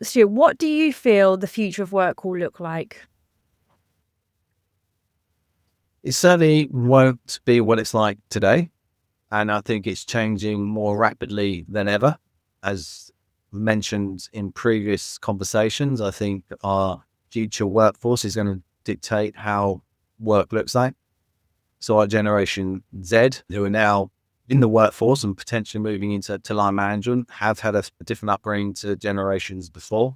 Stuart, what do you feel the future of work will look like? It certainly won't be what it's like today. And I think it's changing more rapidly than ever. As mentioned in previous conversations, I think our future workforce is going to dictate how work looks like. So our generation Z, who are now in the workforce and potentially moving into line management, have had a different upbringing to generations before.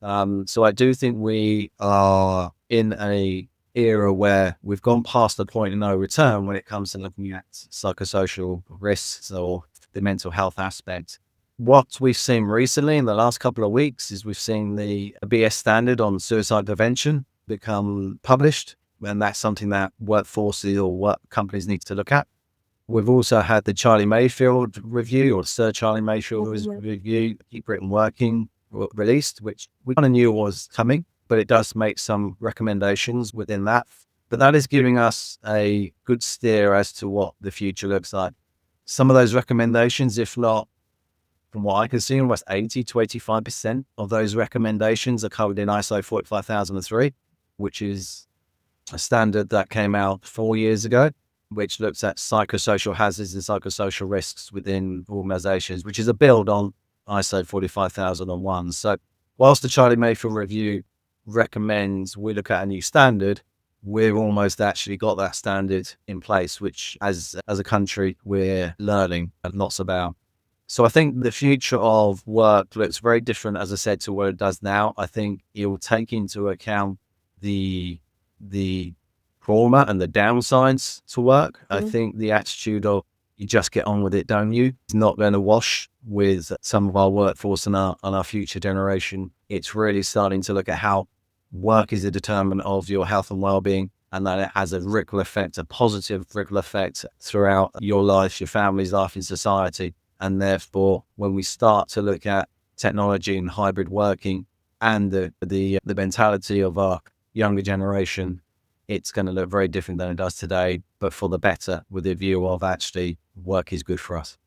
So I do think we are in a era where we've gone past the point of no return when it comes to looking at psychosocial risks or the mental health aspect. What we've seen recently in the last couple of weeks is we've seen the BS standard on suicide prevention become published, and that's something that workforces or work companies need to look at. We've also had the Charlie Mayfield review, or Sir Charlie Mayfield review, Keep Britain Working, released, which we kind of knew was coming, but it does make some recommendations within that. But that is giving us a good steer as to what the future looks like. Some of those recommendations, if not, from what I can see, almost 80 to 85% of those recommendations are covered in ISO 45003, which is a standard that came out 4 years ago, which looks at psychosocial hazards and psychosocial risks within organizations, which is a build on ISO 45001. So whilst the Charlie Mayfield review recommends we look at a new standard, we've almost actually got that standard in place, which as a country, we're learning lots about. So I think the future of work looks very different, as I said, to what it does now. I think it will take into account the trauma and the downsides to work. I think the attitude of you just get on with it, don't you? It's not going to wash with some of our workforce and our future generation. It's really starting to look at how work is a determinant of your health and well-being, and that it has a ripple effect, a positive ripple effect throughout your life, your family's life in society. And therefore, when we start to look at technology and hybrid working and the mentality of our younger generation, it's going to look very different than it does today, but for the better, with the view of actually work is good for us.